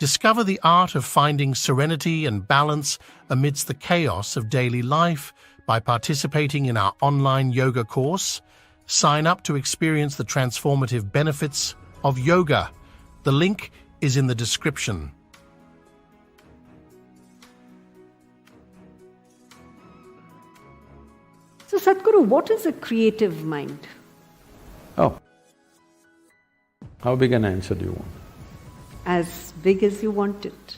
Discover the art of finding serenity and balance amidst the chaos of daily life by participating in our online yoga course. Sign up to experience the transformative benefits of yoga. The link is in the description. So Sadhguru, what is a creative mind? Oh, how big an answer do you want? As big as you want it.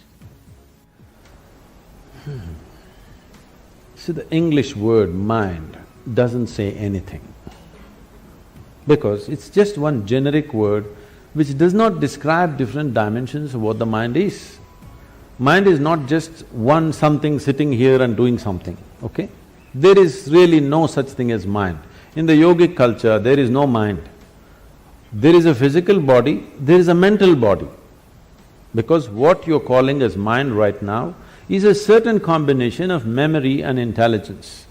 See, the English word mind doesn't say anything, because it's just one generic word which does not describe different dimensions of what the mind is. Mind is not just one something sitting here and doing something, okay? There is really no such thing as mind. In the yogic culture, there is no mind. There is a physical body, there is a mental body. Because what you're calling as mind right now is a certain combination of memory and intelligence.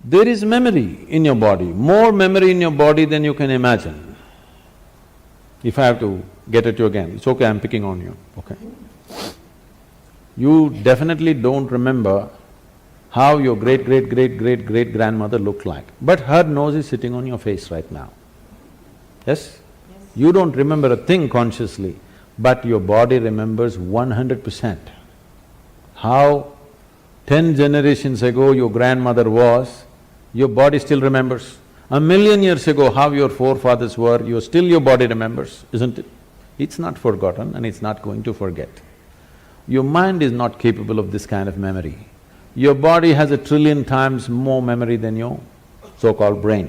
There is memory in your body, more memory in your body than you can imagine. If I have to get at you again, it's okay, I'm picking on you, okay? You definitely don't remember how your great-great-great-great-great-grandmother looked like, but her nose is sitting on your face right now. Yes? You don't remember a thing consciously, but your body remembers 100%. How 10 generations ago your grandmother was, your body still remembers. 1,000,000 years ago how your forefathers were, your body remembers, isn't it? It's not forgotten and it's not going to forget. Your mind is not capable of this kind of memory. Your body has 1,000,000,000,000 times more memory than your so-called brain.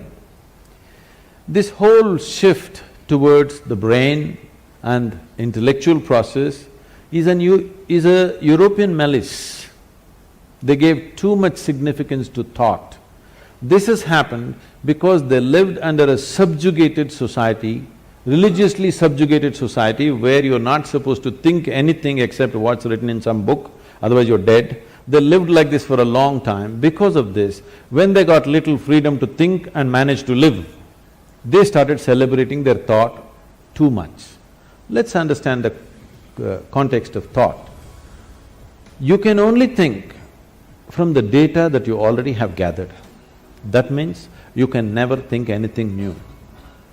This whole shift towards the brain and intellectual process is a European malice. They gave too much significance to thought. This has happened because they lived under a subjugated society, religiously subjugated society, where you're not supposed to think anything except what's written in some book, otherwise you're dead. They lived like this for a long time. Because of this, when they got little freedom to think and manage to live, they started celebrating their thought too much. Let's understand the context of thought. You can only think from the data that you already have gathered. That means you can never think anything new.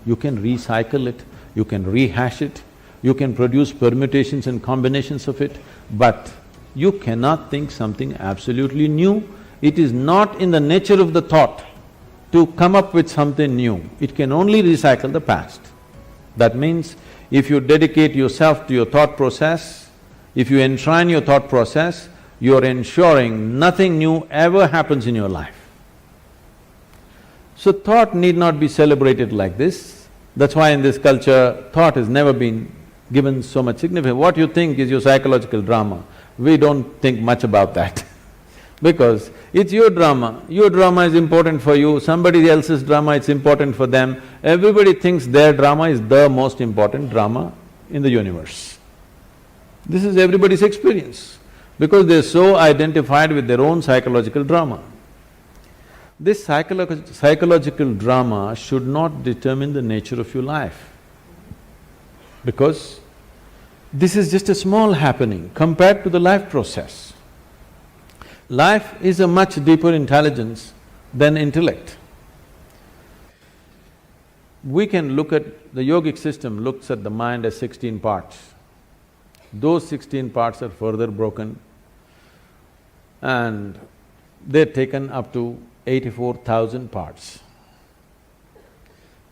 You can recycle it, you can rehash it, you can produce permutations and combinations of it, but you cannot think something absolutely new. It is not in the nature of the thought to come up with something new. It can only recycle the past. That means if you dedicate yourself to your thought process, if you enshrine your thought process, you're ensuring nothing new ever happens in your life. So thought need not be celebrated like this. That's why in this culture, thought has never been given so much significance. What you think is your psychological drama. We don't think much about that because it's your drama is important for you, somebody else's drama is important for them. Everybody thinks their drama is the most important drama in the universe. This is everybody's experience because they're so identified with their own psychological drama. This psychological drama should not determine the nature of your life, because this is just a small happening compared to the life process. Life is a much deeper intelligence than intellect. We can look at… the yogic system looks at the mind as 16 parts. Those 16 parts are further broken and they're taken up to 84,000 parts.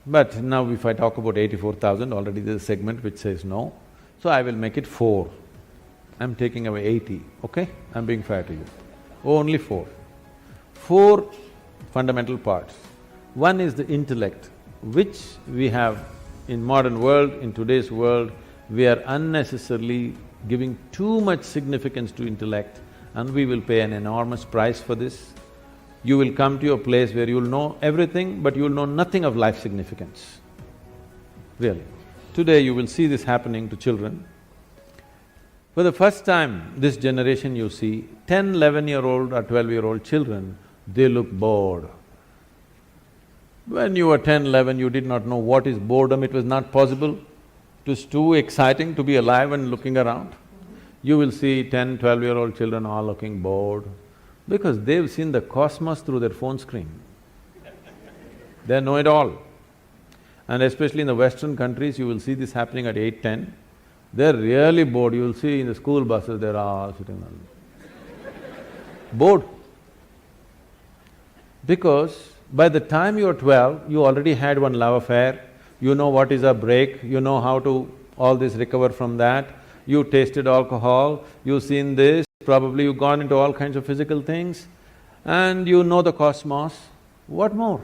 But now if I talk about 84,000, already there's a segment which says no, so I will make it 4. I'm taking away 80, okay? I'm being fair to you. Only 4. 4 fundamental parts. One is the intellect, which we have in modern world, in today's world, we are unnecessarily giving too much significance to intellect and we will pay an enormous price for this. You will come to a place where you'll know everything, but you'll know nothing of life significance, really. Today you will see this happening to children. For the first time, this generation you see, 10, 11-year-old or 12-year-old children, they look bored. When you were 10, 11, you did not know what is boredom, it was not possible. It was too exciting to be alive and looking around. You will see 10, 12-year-old children all looking bored because they've seen the cosmos through their phone screen. They know it all. And especially in the Western countries, you will see this happening at 8, 10. They're really bored. You will see in the school buses, they're all sitting on… bored. Because by the time you're 12, you already had one love affair, you know what is a break, you know how to all this recover from that, you tasted alcohol, you've seen this, probably you've gone into all kinds of physical things, and you know the cosmos. What more?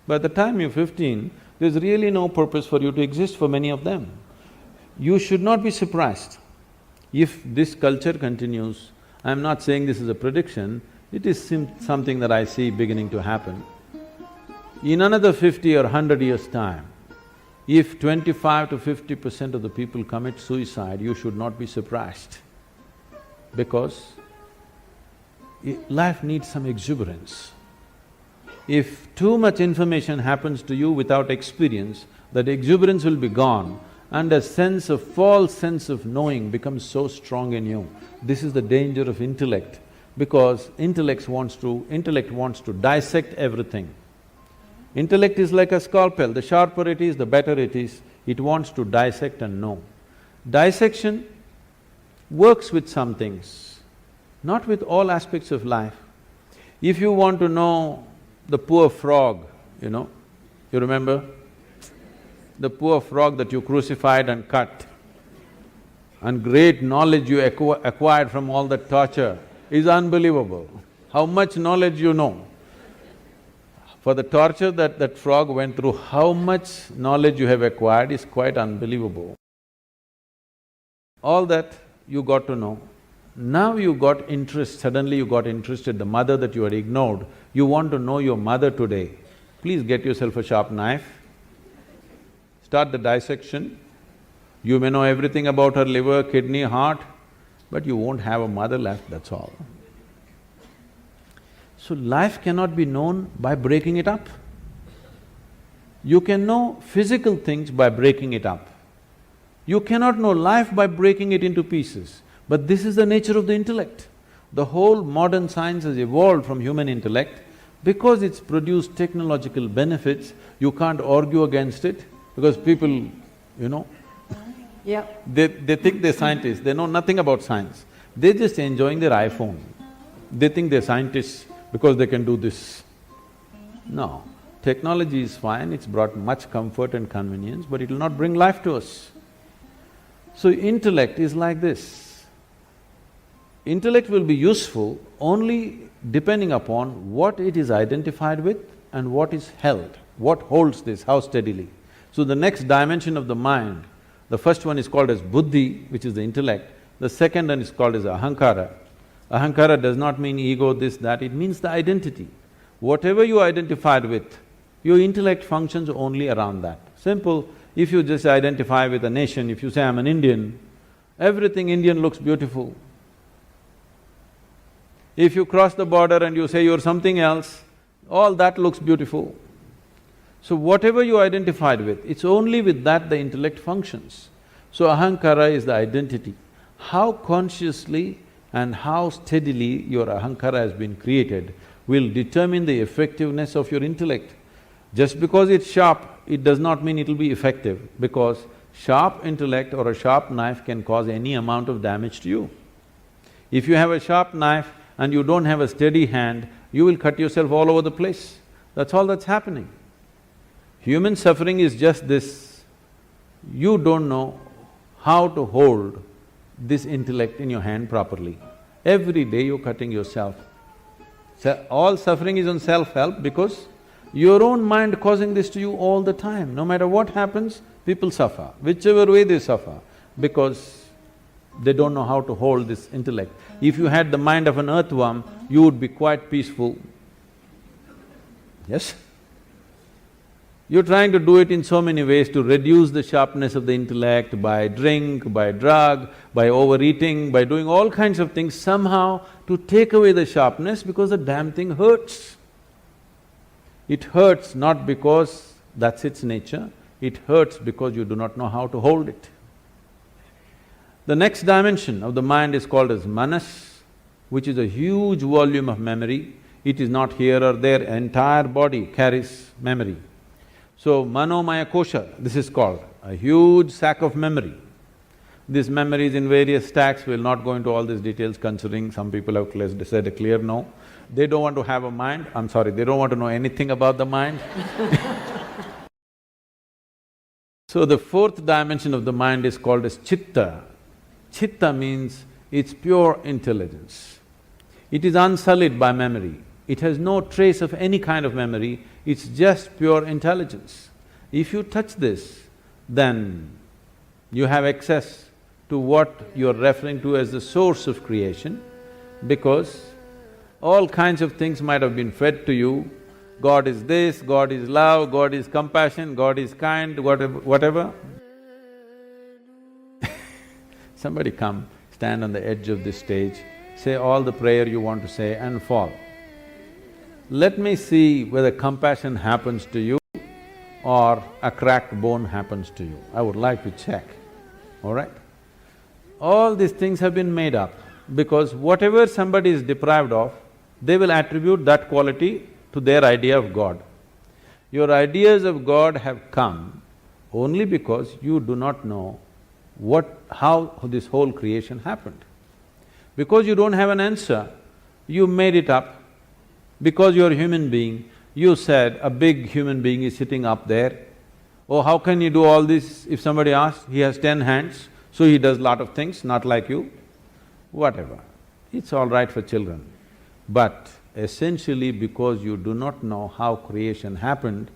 By the time you're 15, there's really no purpose for you to exist for many of them. You should not be surprised if this culture continues. I'm not saying this is a prediction, it is something that I see beginning to happen. In another 50 or 100 years' time, if 25 to 50% of the people commit suicide, you should not be surprised because life needs some exuberance. If too much information happens to you without experience, that exuberance will be gone and a false sense of knowing becomes so strong in you. This is the danger of intellect, because intellect wants to dissect everything. Intellect is like a scalpel, the sharper it is, the better it is, it wants to dissect and know. Dissection works with some things, not with all aspects of life. If you want to know the poor frog, you remember? The poor frog that you crucified and cut, and great knowledge you acquired from all that torture is unbelievable. How much knowledge you know. For the torture that frog went through, how much knowledge you have acquired is quite unbelievable. All that you got to know. Now you got interest, suddenly you got interested, the mother that you had ignored, you want to know your mother today. Please get yourself a sharp knife, start the dissection. You may know everything about her liver, kidney, heart, but you won't have a mother left, that's all. So life cannot be known by breaking it up. You can know physical things by breaking it up. You cannot know life by breaking it into pieces. But this is the nature of the intellect. The whole modern science has evolved from human intellect. Because it's produced technological benefits, you can't argue against it, because people, Yeah. they think they're scientists, they know nothing about science. They're just enjoying their iPhone. They think they're scientists because they can do this. No, technology is fine, it's brought much comfort and convenience, but it will not bring life to us. So intellect is like this. Intellect will be useful only depending upon what it is identified with and what is held, what holds this, how steadily. So the next dimension of the mind, the first one is called as buddhi, which is the intellect, the second one is called as ahankara. Ahankara does not mean ego, this, that, it means the identity. Whatever you identified with, your intellect functions only around that. Simple, if you just identify with a nation, if you say, I'm an Indian, everything Indian looks beautiful. If you cross the border and you say you're something else, all that looks beautiful. So whatever you identified with, it's only with that the intellect functions. So ahankara is the identity. How consciously and how steadily your ahankara has been created will determine the effectiveness of your intellect. Just because it's sharp, it does not mean it'll be effective, because sharp intellect or a sharp knife can cause any amount of damage to you. If you have a sharp knife and you don't have a steady hand, you will cut yourself all over the place. That's all that's happening. Human suffering is just this. You don't know how to hold this intellect in your hand properly. Every day you're cutting yourself. All suffering is on self-help because your own mind causing this to you all the time. No matter what happens, people suffer, whichever way they suffer, because they don't know how to hold this intellect. If you had the mind of an earthworm, you would be quite peaceful. Yes? You're trying to do it in so many ways to reduce the sharpness of the intellect by drink, by drug, by overeating, by doing all kinds of things somehow to take away the sharpness because the damn thing hurts. It hurts not because that's its nature, It hurts because you do not know how to hold it. The next dimension of the mind is called as manas, which is a huge volume of memory. It is not here or there, entire body carries memory. So, manomaya kosha, this is called a huge sack of memory. This memory is in various stacks, we'll not go into all these details considering some people have said a clear no. They don't want to have a mind, I'm sorry, they don't want to know anything about the mind. So the fourth dimension of the mind is called as chitta. Chitta means it's pure intelligence. It is unsullied by memory. It has no trace of any kind of memory, it's just pure intelligence. If you touch this, then you have access to what you're referring to as the source of creation, because all kinds of things might have been fed to you. God is this, God is love, God is compassion, God is kind, whatever. Somebody come, stand on the edge of this stage, say all the prayer you want to say and fall. Let me see whether compassion happens to you or a cracked bone happens to you. I would like to check, all right? All these things have been made up because whatever somebody is deprived of, they will attribute that quality to their idea of God. Your ideas of God have come only because you do not know how this whole creation happened. Because you don't have an answer, you made it up. Because you're a human being, you said a big human being is sitting up there. Oh, how can you do all this? If somebody asks, he has 10 hands, so he does lot of things, not like you. Whatever, it's all right for children. But essentially because you do not know how creation happened,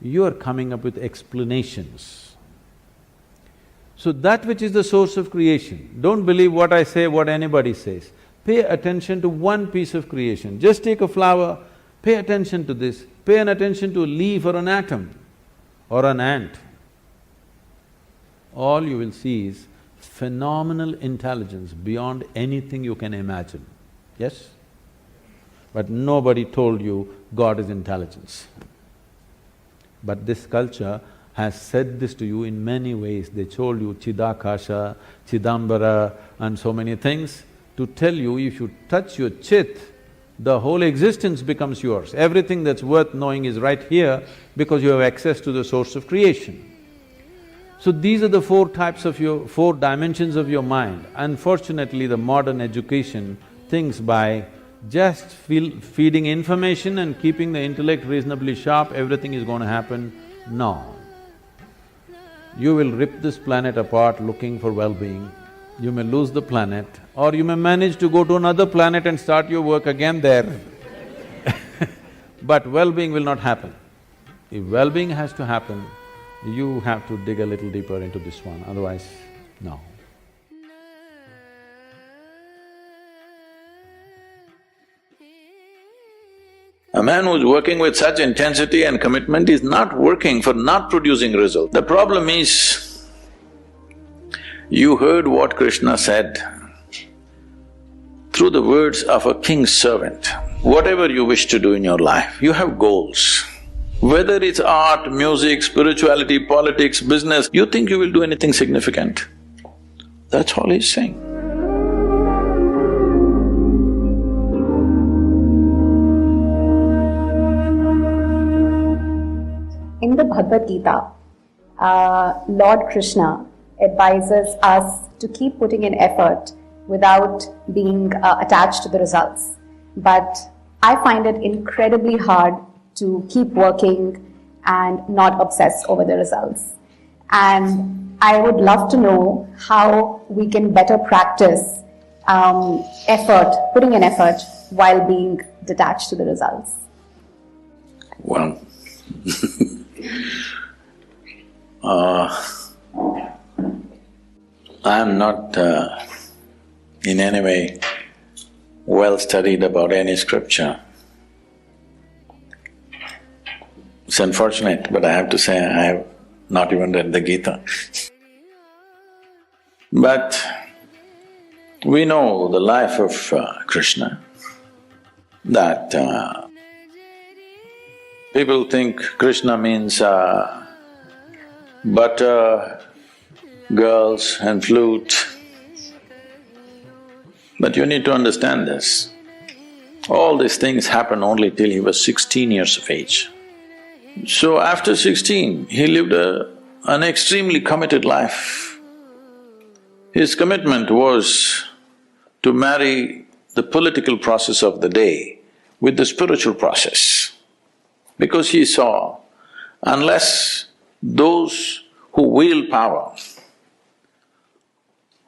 you are coming up with explanations. So that which is the source of creation, don't believe what I say, what anybody says. Pay attention to one piece of creation. Just take a flower, pay attention to this, pay an attention to a leaf or an atom or an ant. All you will see is phenomenal intelligence beyond anything you can imagine, yes? But nobody told you God is intelligence. But this culture has said this to you in many ways. They told you Chidakasha, Chidambara and so many things to tell you if you touch your chit, the whole existence becomes yours. Everything that's worth knowing is right here because you have access to the source of creation. So these are the four dimensions of your mind. Unfortunately, the modern education thinks by just feeding information and keeping the intellect reasonably sharp, everything is going to happen. No. You will rip this planet apart looking for well-being. You may lose the planet, or you may manage to go to another planet and start your work again there. But well-being will not happen. If well-being has to happen, you have to dig a little deeper into this one, otherwise, no. A man who's working with such intensity and commitment is not working for not producing result. The problem is, you heard what Krishna said through the words of a king's servant. Whatever you wish to do in your life, you have goals. Whether it's art, music, spirituality, politics, business, you think you will do anything significant. That's all he's saying. In the Bhagavad Gita, Lord Krishna advises us to keep putting in effort without being attached to the results. But I find it incredibly hard to keep working and not obsess over the results. And I would love to know how we can better practice putting in effort while being detached to the results. Well, I'm not in any way well studied about any scripture. It's unfortunate, but I have to say I have not even read the Gita. But we know the life of Krishna, that people think Krishna means butter, girls and flute. But you need to understand this. All these things happened only till he was 16 years of age. So after 16, he lived an extremely committed life. His commitment was to marry the political process of the day with the spiritual process. Because he saw, unless those who wield power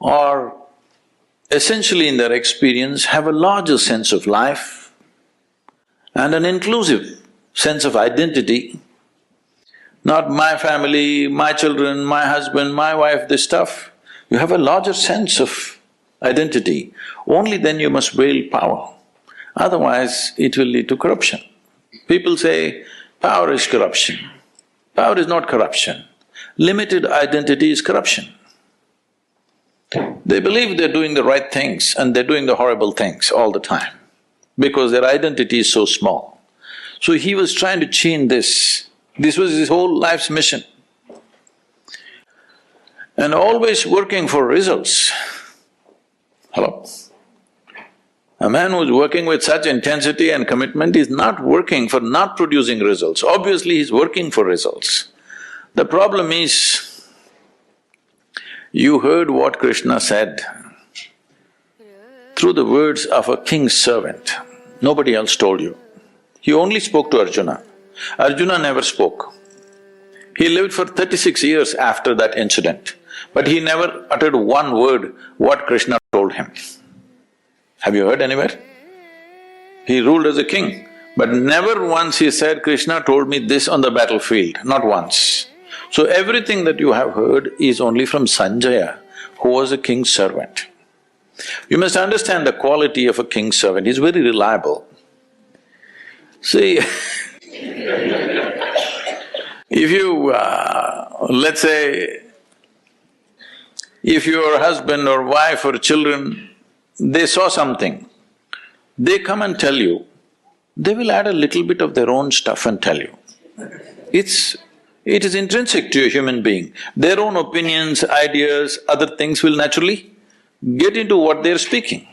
are essentially in their experience have a larger sense of life and an inclusive sense of identity, not my family, my children, my husband, my wife, this stuff. You have a larger sense of identity, only then you must wield power. Otherwise, it will lead to corruption. People say, power is corruption. Power is not corruption. Limited identity is corruption. They believe they're doing the right things and they're doing the horrible things all the time because their identity is so small. So he was trying to change this. This was his whole life's mission. And always working for results. Hello? A man who's working with such intensity and commitment is not working for not producing results. Obviously, he's working for results. The problem is, you heard what Krishna said through the words of a king's servant. Nobody else told you. He only spoke to Arjuna. Arjuna never spoke. He lived for 36 years after that incident, but he never uttered one word what Krishna told him. Have you heard anywhere? He ruled as a king, but never once he said, Krishna told me this on the battlefield, not once. So everything that you have heard is only from Sanjaya, who was a king's servant. You must understand the quality of a king's servant, he's very reliable. See, if you… let's say, if your husband or wife or children, they saw something, they come and tell you, they will add a little bit of their own stuff and tell you. It is intrinsic to a human being. Their own opinions, ideas, other things will naturally get into what they're speaking.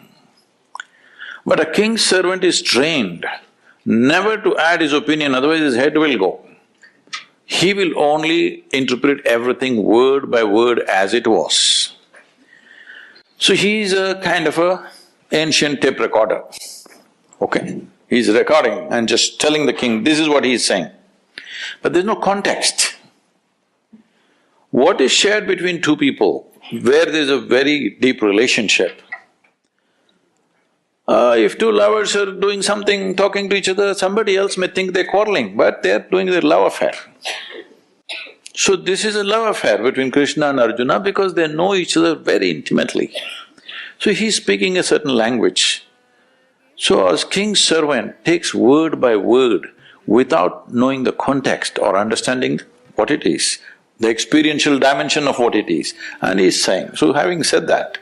But a king's servant is trained never to add his opinion, otherwise his head will go. He will only interpret everything word by word as it was. So he's a kind of a ancient tape recorder, okay? He's recording and just telling the king, this is what he's saying. But there's no context. What is shared between two people, where there's a very deep relationship, if two lovers are doing something, talking to each other, somebody else may think they're quarreling, but they're doing their love affair. So this is a love affair between Krishna and Arjuna because they know each other very intimately. So he's speaking a certain language. So as king's servant takes word by word without knowing the context or understanding what it is, the experiential dimension of what it is, and he's saying, so having said that,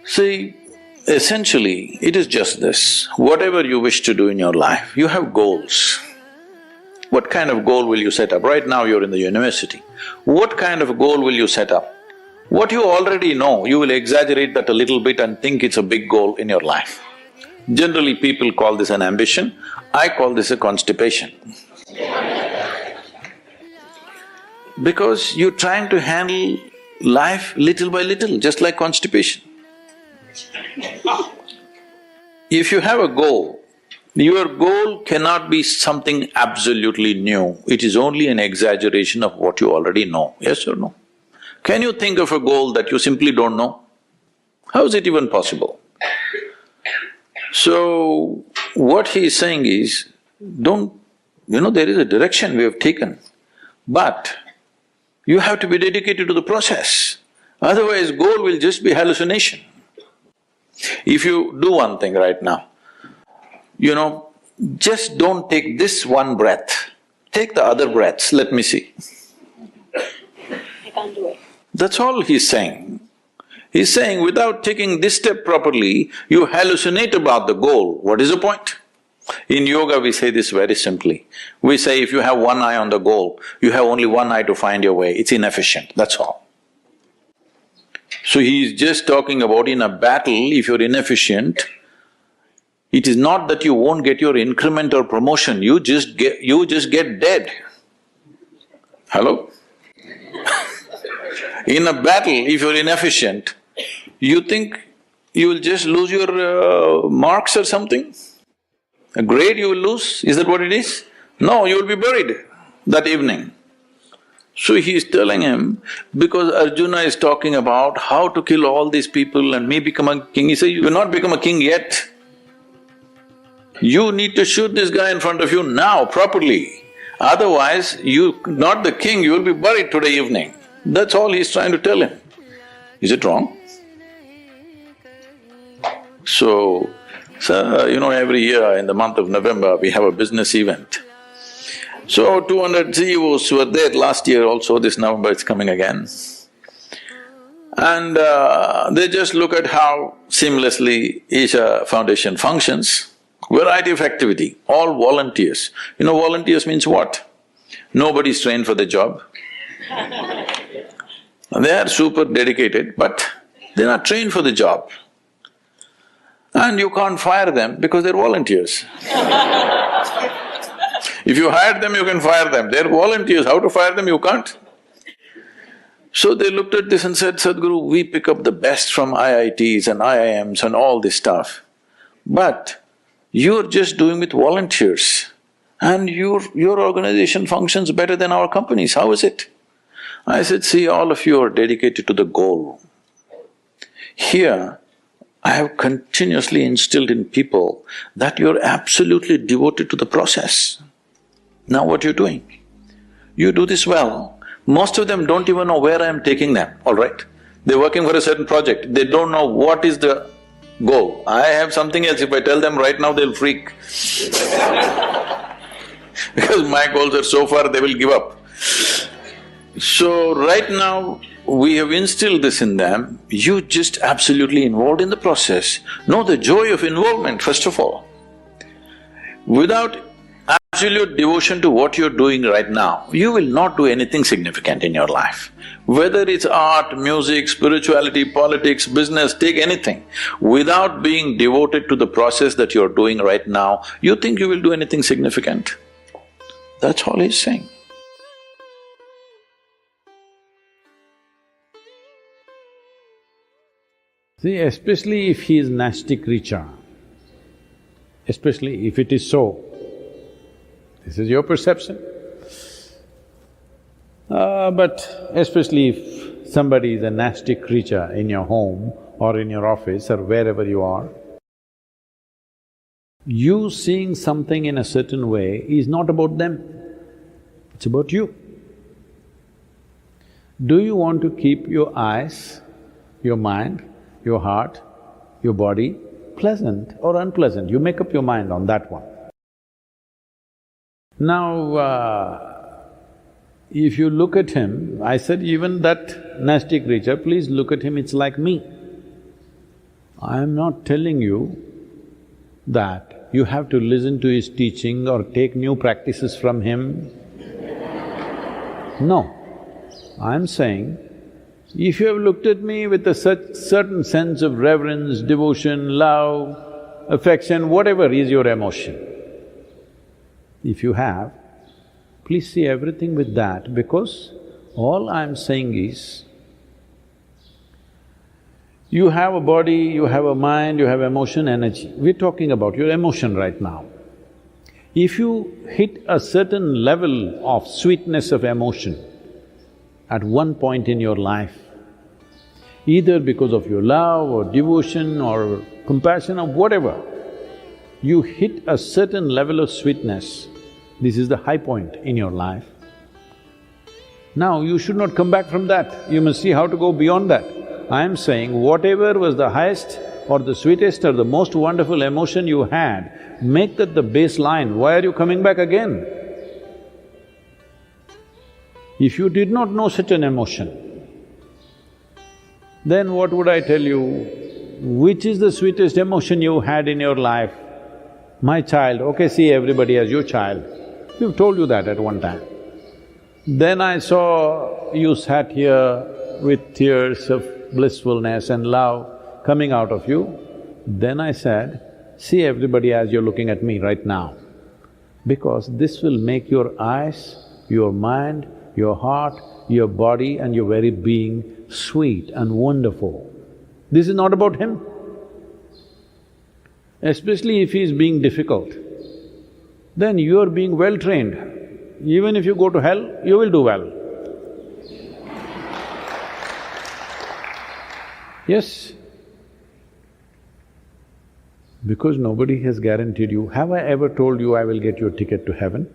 see, essentially it is just this, whatever you wish to do in your life, you have goals. What kind of goal will you set up? Right now you're in the university. What kind of goal will you set up? What you already know, you will exaggerate that a little bit and think it's a big goal in your life. Generally people call this an ambition, I call this a constipation. Because you're trying to handle life little by little, just like constipation. If you have a goal, your goal cannot be something absolutely new, it is only an exaggeration of what you already know, yes or no? Can you think of a goal that you simply don't know? How is it even possible? So, what he is saying is, there is a direction we have taken, but you have to be dedicated to the process, otherwise goal will just be hallucination. If you do one thing right now, just don't take this one breath, take the other breaths, let me see. I can't do it. That's all he's saying. He's saying without taking this step properly, you hallucinate about the goal, what is the point? In yoga, we say this very simply. We say if you have one eye on the goal, you have only one eye to find your way, it's inefficient, that's all. So he is just talking about in a battle, if you're inefficient, it is not that you won't get your increment or promotion, you just get dead. Hello? In a battle, if you're inefficient, you think you will just lose your marks or something? A grade you will lose, is that what it is? No, you will be buried that evening. So he is telling him, because Arjuna is talking about how to kill all these people and me become a king, he says, you will not become a king yet. You need to shoot this guy in front of you now, properly. Otherwise, you… not the king, you will be buried today evening. That's all he's trying to tell him. Is it wrong? So, every year in the month of November, we have a business event. So, 200 CEOs were there last year also, this November it's coming again. And they just look at how seamlessly Isha Foundation functions. Variety of activity, all volunteers. Volunteers means what? Nobody's trained for the job. They are super dedicated, but they're not trained for the job. And you can't fire them because they're volunteers. If you hire them, you can fire them. They're volunteers, how to fire them, you can't. So they looked at this and said, Sadhguru, we pick up the best from IITs and IIMs and all this stuff, but you're just doing with volunteers and your organization functions better than our companies, how is it? I said, see, all of you are dedicated to the goal. Here, I have continuously instilled in people that you're absolutely devoted to the process. Now what you're doing? You do this well. Most of them don't even know where I am taking them, all right? They're working for a certain project, they don't know what is the goal. I have something else, if I tell them right now, they'll freak because my goals are so far, they will give up. So right now, we have instilled this in them, you just absolutely involved in the process. Know the joy of involvement, first of all. Without absolute devotion to what you're doing right now, you will not do anything significant in your life. Whether it's art, music, spirituality, politics, business, take anything. Without being devoted to the process that you're doing right now, you think you will do anything significant? That's all he's saying. See, especially if he is Nasti Kricha, especially if it is so, this is your perception. But especially if somebody is a nasty creature in your home or in your office or wherever you are, you seeing something in a certain way is not about them, it's about you. Do you want to keep your eyes, your mind, your heart, your body pleasant or unpleasant? You make up your mind on that one. Now, if you look at him, I said even that nasty creature, please look at him, it's like me. I am not telling you that you have to listen to his teaching or take new practices from him. No, I'm saying, if you have looked at me with a certain sense of reverence, devotion, love, affection, whatever is your emotion, if you have, please see everything with that, because all I'm saying is, you have a body, you have a mind, you have emotion, energy. We're talking about your emotion right now. If you hit a certain level of sweetness of emotion at one point in your life, either because of your love or devotion or compassion or whatever, you hit a certain level of sweetness, this is the high point in your life. Now you should not come back from that, you must see how to go beyond that. I am saying whatever was the highest or the sweetest or the most wonderful emotion you had, make that the baseline, why are you coming back again? If you did not know such an emotion, then what would I tell you? Which is the sweetest emotion you had in your life? my child, okay, see everybody as your child. We've told you that at one time. Then I saw you sat here with tears of blissfulness and love coming out of you. Then I said, see everybody as you're looking at me right now. Because this will make your eyes, your mind, your heart, your body and your very being sweet and wonderful. This is not about him. Especially if he is being difficult, then you are being well trained. Even if you go to hell, you will do well. Yes. Because nobody has guaranteed you. Have I ever told you I will get you a ticket to heaven?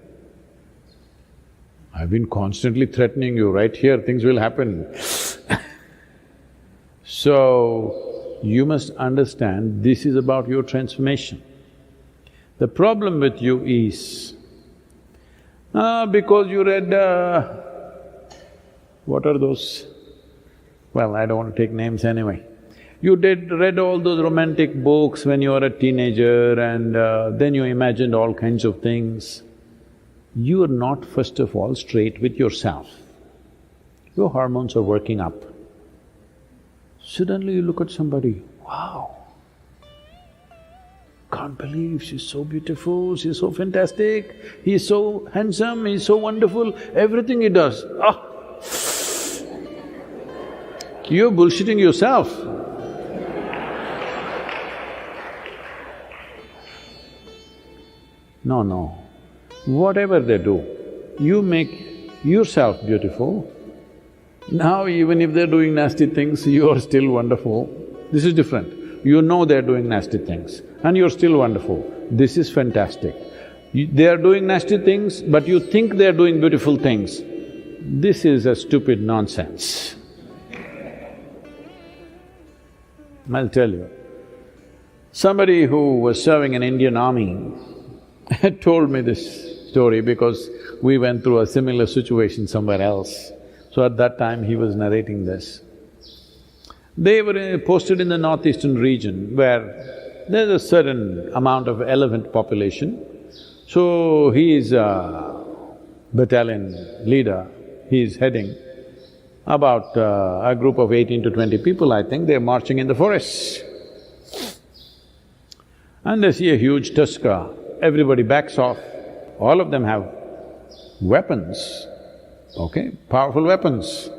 I've been constantly threatening you, right here things will happen. So, you must understand this is about your transformation. The problem with you is, because you read… what are those? Well, I don't want to take names anyway. You read all those romantic books when you were a teenager and then you imagined all kinds of things. You are not first of all straight with yourself. Your hormones are working up. Suddenly you look at somebody, wow, can't believe she's so beautiful, she's so fantastic, he's so handsome, he's so wonderful, everything he does, ah! You're bullshitting yourself. No. Whatever they do, you make yourself beautiful. Now even if they're doing nasty things, you are still wonderful. This is different. You know they're doing nasty things and you're still wonderful. This is fantastic. They are doing nasty things, but you think they're doing beautiful things. This is a stupid nonsense. I'll tell you. Somebody who was serving in Indian army had told me this story because we went through a similar situation somewhere else. So at that time he was narrating this. They were posted in the northeastern region where there's a certain amount of elephant population. So he is a battalion leader, he is heading about a group of 18 to 20 people, I think, they're marching in the forest. And they see a huge tusker, everybody backs off, all of them have weapons, okay, powerful weapons.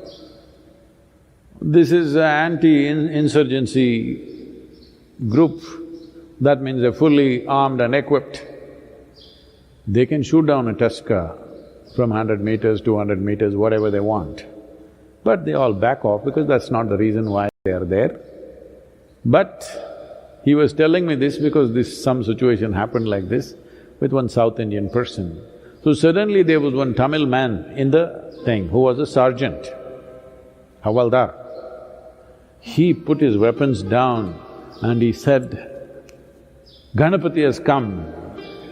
This is an anti-insurgency group, that means they're fully armed and equipped. They can shoot down a tusker from 100 meters, 200 meters, whatever they want. But they all back off because that's not the reason why they are there. But he was telling me this because some situation happened like this with one South Indian person. So suddenly there was one Tamil man in the thing who was a sergeant, Havaldar. He put his weapons down and he said, Ganapati has come,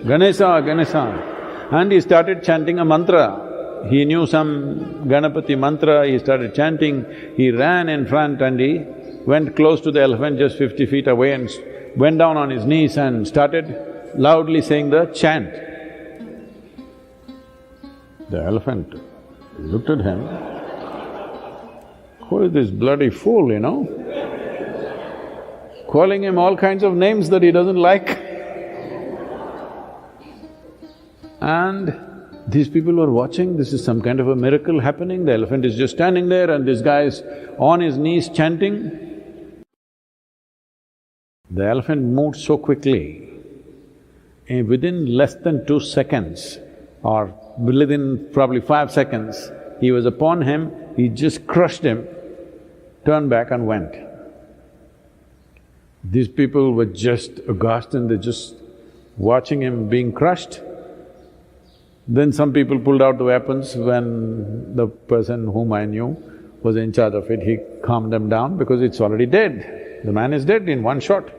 Ganesha, Ganesha. And he started chanting a mantra. He knew some Ganapati mantra, he started chanting. He ran in front and he went close to the elephant just 50 feet away and went down on his knees and started loudly saying the chant. The elephant looked at him, who is this bloody fool, you know? Calling him all kinds of names that he doesn't like. And these people were watching, this is some kind of a miracle happening, the elephant is just standing there and this guy is on his knees chanting. The elephant moved so quickly, within less than 2 seconds or within probably 5 seconds, he was upon him, he just crushed him, turned back and went. These people were just aghast and they're just watching him being crushed. Then some people pulled out the weapons. When the person whom I knew was in charge of it, he calmed them down because it's already dead. The man is dead in one shot.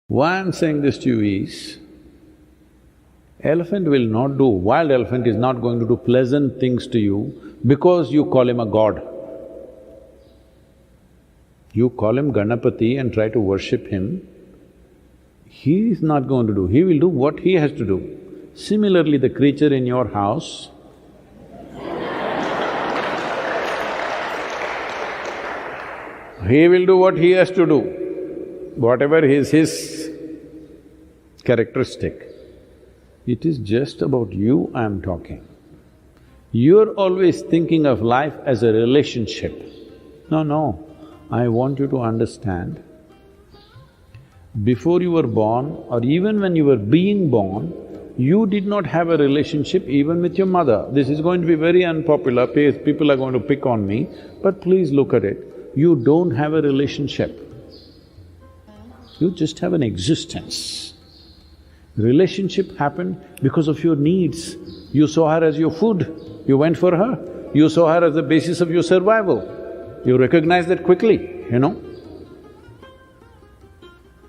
Why I'm saying this to you is, elephant will not do… wild elephant is not going to do pleasant things to you because you call him a god. You call him Ganapati and try to worship him, He is not going to do, he will do what he has to do. Similarly, the creature in your house, he will do what he has to do, whatever is his characteristic. It is just about you I'm talking. You're always thinking of life as a relationship. No, I want you to understand, before you were born or even when you were being born, you did not have a relationship even with your mother. This is going to be very unpopular, people are going to pick on me, but please look at it. You don't have a relationship. You just have an existence. Relationship happened because of your needs. You saw her as your food, you went for her. You saw her as the basis of your survival. You recognize that quickly, you know.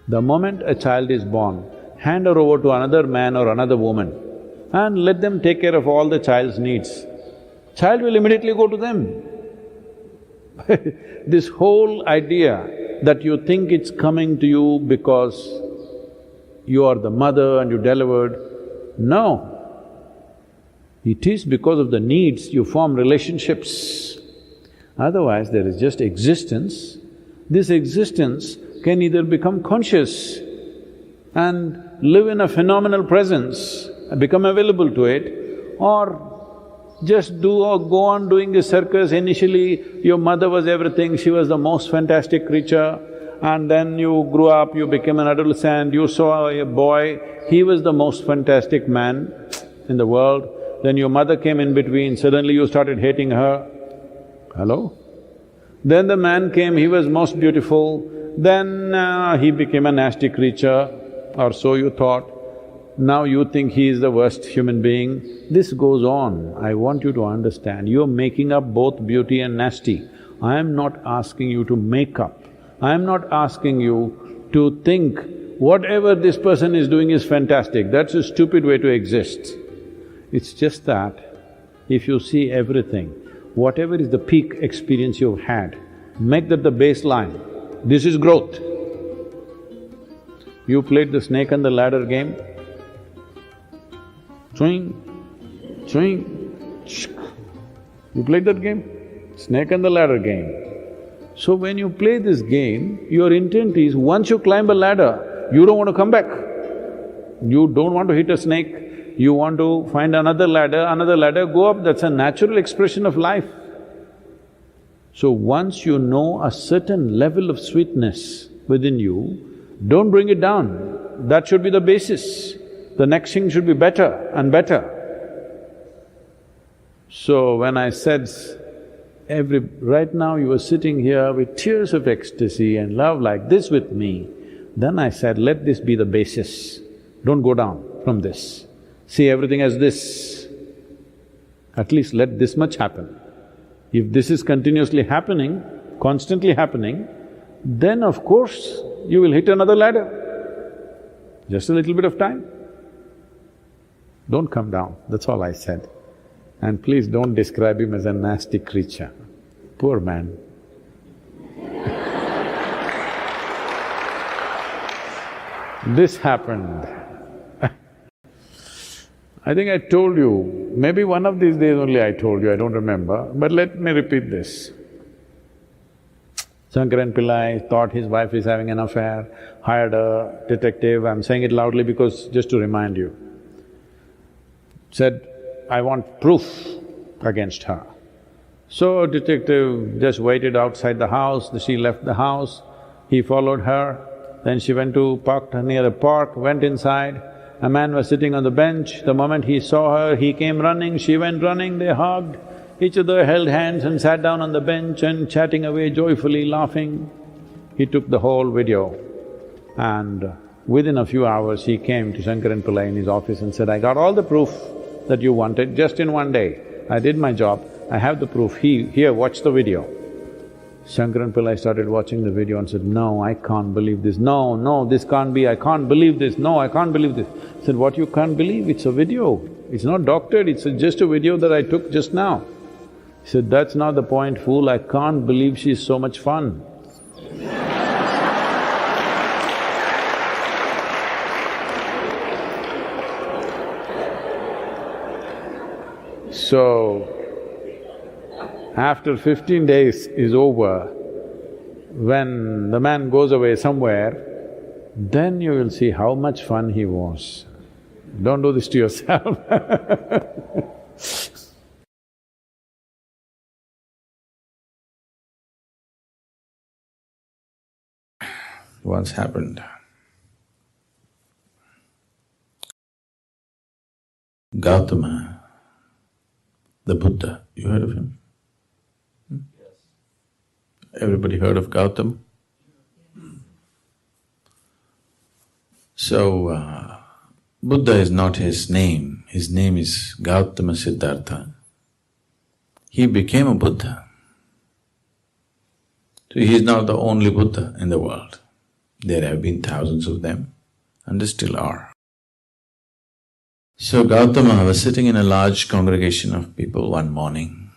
The moment a child is born, hand her over to another man or another woman and let them take care of all the child's needs. Child will immediately go to them. This whole idea that you think it's coming to you because you are the mother and you delivered, no. It is because of the needs you form relationships. Otherwise, there is just existence. This existence can either become conscious and live in a phenomenal presence, become available to it, or just do or go on doing a circus. Initially, your mother was everything, she was the most fantastic creature, and then you grew up, you became an adolescent, you saw a boy, he was the most fantastic man in the world, then your mother came in between, suddenly you started hating her. Hello? Then the man came, he was most beautiful, then he became a nasty creature, or so you thought. Now you think he is the worst human being. This goes on. I want you to understand, you're making up both beauty and nasty. I am not asking you to make up. I am not asking you to think whatever this person is doing is fantastic. That's a stupid way to exist. It's just that if you see everything, whatever is the peak experience you've had, make that the baseline. This is growth. You played the snake and the ladder game, swing, swing, you played that game? Snake and the ladder game. So when you play this game, your intent is, once you climb a ladder, you don't want to come back. You don't want to hit a snake, you want to find another ladder, go up, that's a natural expression of life. So once you know a certain level of sweetness within you, don't bring it down, that should be the basis. The next thing should be better and better. So when I said, right now you are sitting here with tears of ecstasy and love like this with me, then I said, let this be the basis, don't go down from this. See everything as this, at least let this much happen. If this is continuously happening, constantly happening, then of course you will hit another ladder. Just a little bit of time. Don't come down, that's all I said. And please don't describe him as a nasty creature. Poor man. This happened. I think I told you, maybe one of these days only I told you, I don't remember, but let me repeat this. Shankaran Pillai thought his wife is having an affair, hired a detective, I'm saying it loudly because just to remind you. Said, I want proof against her. So detective just waited outside the house, she left the house, he followed her, then she went to parked near the park, went inside. A man was sitting on the bench, the moment he saw her, he came running, she went running, they hugged, each other held hands and sat down on the bench and chatting away joyfully, laughing. He took the whole video and within a few hours he came to Shankaran Pillai in his office and said, I got all the proof that you wanted just in one day. I did my job, I have the proof, here, watch the video. Shankaran Pillai started watching the video and said, no, I can't believe this, no, this can't be, I can't believe this, no, I can't believe this. I said, what you can't believe? It's a video, it's not doctored, it's just a video that I took just now. He said, that's not the point, fool, I can't believe she's so much fun. So, after 15 days is over, when the man goes away somewhere, then you will see how much fun he was. Don't do this to yourself Once happened. Gautama, the Buddha, you heard of him? Everybody heard of Gautama? So, Buddha is not his name is Gautama Siddhartha. He became a Buddha. So he is not the only Buddha in the world. There have been thousands of them and there still are. So Gautama was sitting in a large congregation of people one morning,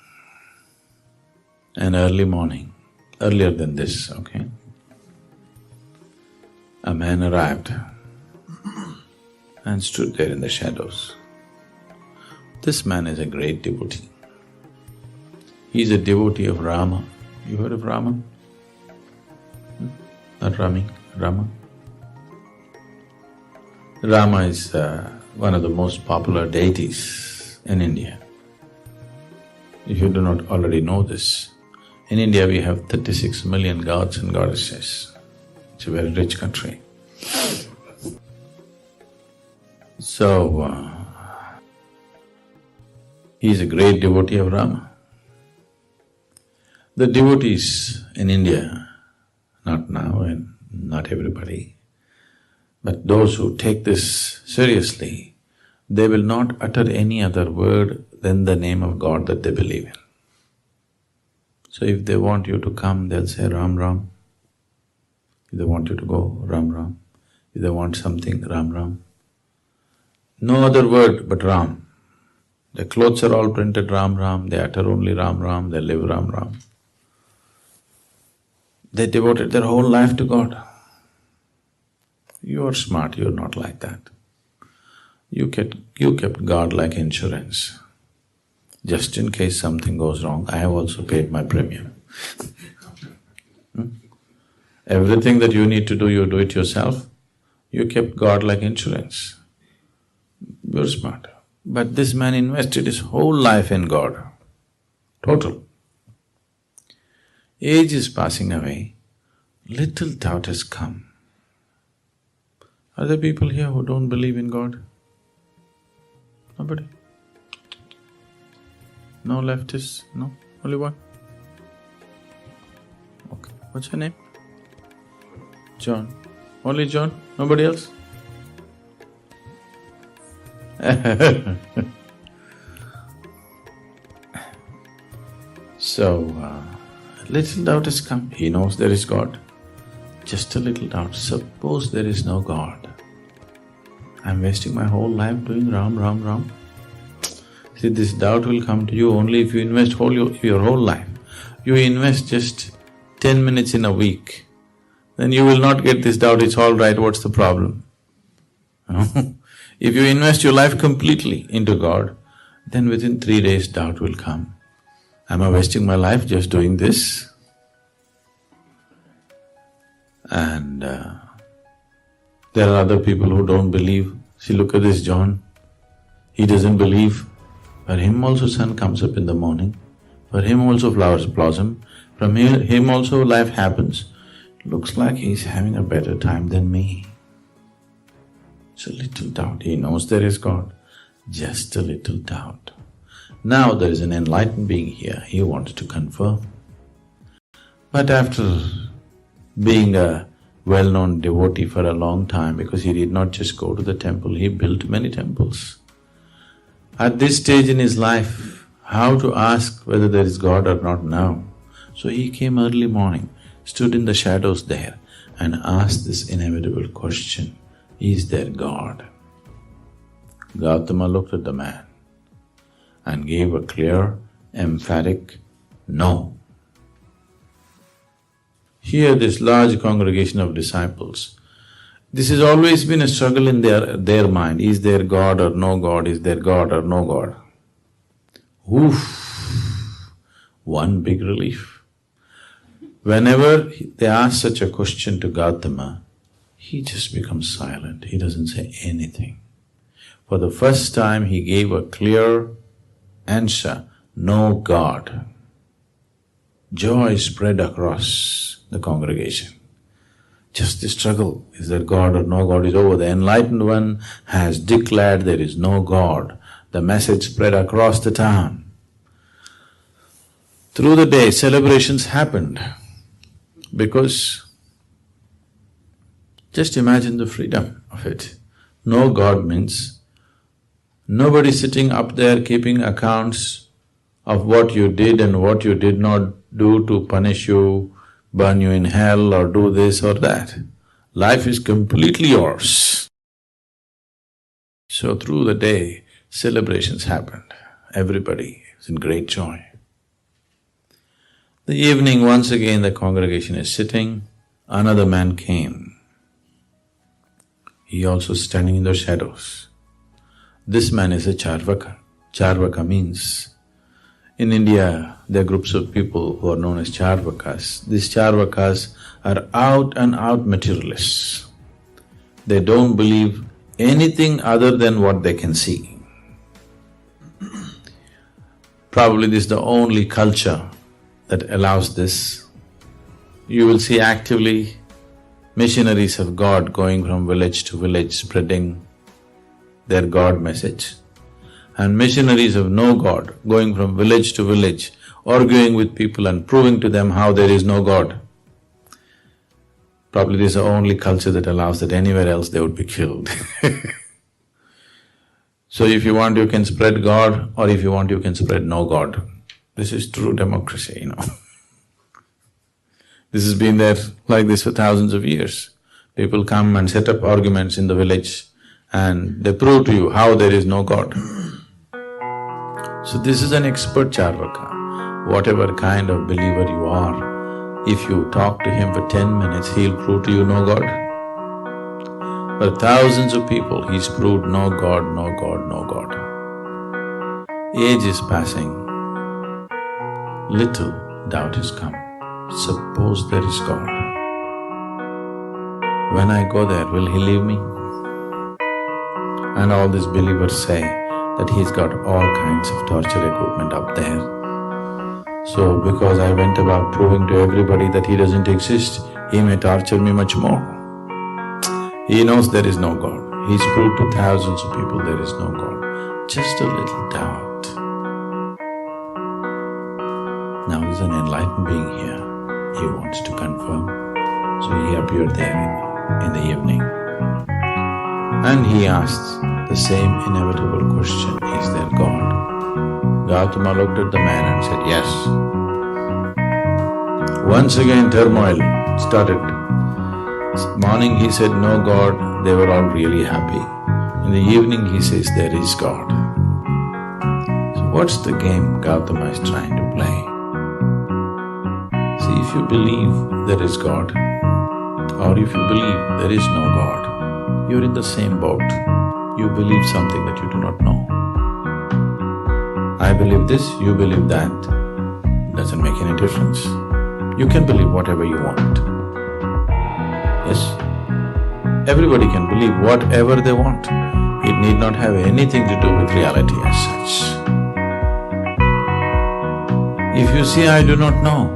an early morning, earlier than this, okay? A man arrived and stood there in the shadows. This man is a great devotee. He is a devotee of Rama. You heard of Rama? Not Rami, Rama. Rama is one of the most popular deities in India. If you do not already know this, in India we have 36 million gods and goddesses. It's a very rich country. So, he is a great devotee of Rama. The devotees in India, not now and not everybody, but those who take this seriously, they will not utter any other word than the name of God that they believe in. So if they want you to come, they'll say Ram Ram. If they want you to go, Ram Ram. If they want something, Ram Ram. No other word but Ram. Their clothes are all printed Ram Ram, they utter only Ram Ram, they live Ram Ram. They devoted their whole life to God. You are smart, you are not like that. You kept God like insurance. Just in case something goes wrong, I have also paid my premium. Everything that you need to do, you do it yourself. You kept God like insurance. You're smart. But this man invested his whole life in God, total. Age is passing away, little doubt has come. Are there people here who don't believe in God? Nobody? No leftists? No? Only one? Okay. What's your name? John. Only John? Nobody else? So, little doubt has come. He knows there is God. Just a little doubt. Suppose there is no God. I'm wasting my whole life doing Ram, Ram, Ram. See, this doubt will come to you only if you invest your whole life. You invest just 10 minutes in a week, then you will not get this doubt, it's all right, what's the problem? If you invest your life completely into God, then within 3 days doubt will come. Am I wasting my life just doing this? And there are other people who don't believe. See, look at this John, he doesn't believe. For him also sun comes up in the morning, for him also flowers blossom, from him also life happens. Looks like he's having a better time than me. It's a little doubt, he knows there is God, just a little doubt. Now there is an enlightened being here, he wants to confirm. But after being a well-known devotee for a long time, because he did not just go to the temple, he built many temples. At this stage in his life, how to ask whether there is God or not now? So he came early morning, stood in the shadows there and asked this inevitable question, is there God? Gautama looked at the man and gave a clear, emphatic no. Here this large congregation of disciples, this has always been a struggle in their mind, is there God or no God, is there God or no God? Oof, one big relief. Whenever they ask such a question to Gautama, he just becomes silent, he doesn't say anything. For the first time he gave a clear answer, no God. Joy spread across the congregation. Just the struggle, is there God or no God, is over. The enlightened one has declared there is no God. The message spread across the town. Through the day, celebrations happened because just imagine the freedom of it. No God means nobody sitting up there keeping accounts of what you did and what you did not do to punish you, burn you in hell or do this or that. Life is completely yours. So through the day, celebrations happened. Everybody is in great joy. The evening, once again the congregation is sitting, another man came. He also standing in the shadows. This man is a Charvaka. Charvaka means, in India, there are groups of people who are known as Charvakas. These Charvakas are out and out materialists. They don't believe anything other than what they can see. Probably this is the only culture that allows this. You will see actively missionaries of God going from village to village spreading their God message, and missionaries of no God going from village to village, arguing with people and proving to them how there is no God. Probably this is the only culture that allows that. Anywhere else they would be killed. So if you want, you can spread God, or if you want, you can spread no God. This is true democracy, you know. This has been there like this for thousands of years. People come and set up arguments in the village and they prove to you how there is no God. So this is an expert Charvaka. Whatever kind of believer you are, if you talk to him for 10 minutes, he'll prove to you no God. For thousands of people, he's proved no God, no God, no God. Age is passing. Little doubt has come. Suppose there is God. When I go there, will he leave me? And all these believers say that he's got all kinds of torture equipment up there. So because I went about proving to everybody that he doesn't exist, he may torture me much more. He knows there is no God. He's proved to thousands of people there is no God. Just a little doubt. Now there's an enlightened being here. He wants to confirm. So he appeared there in the evening. And he asked the same inevitable question, is there God? Gautama looked at the man and said, yes. Once again turmoil started. Morning he said, no God, they were all really happy. In the evening he says, there is God. So what's the game Gautama is trying to play? See, if you believe there is God, or if you believe there is no God, you're in the same boat. You believe something that you do not know. I believe this, you believe that, doesn't make any difference. You can believe whatever you want. Yes? Everybody can believe whatever they want. It need not have anything to do with reality as such. If you say, I do not know,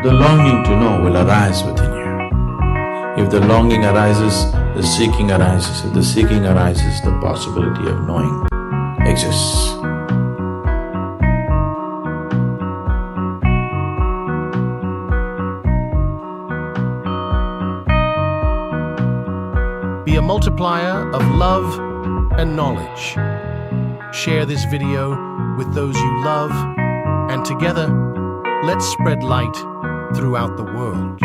the longing to know will arise within you. If the longing arises, the seeking arises. If the seeking arises, the possibility of knowing exists. Be a multiplier of love and knowledge. Share this video with those you love, and together, let's spread light throughout the world.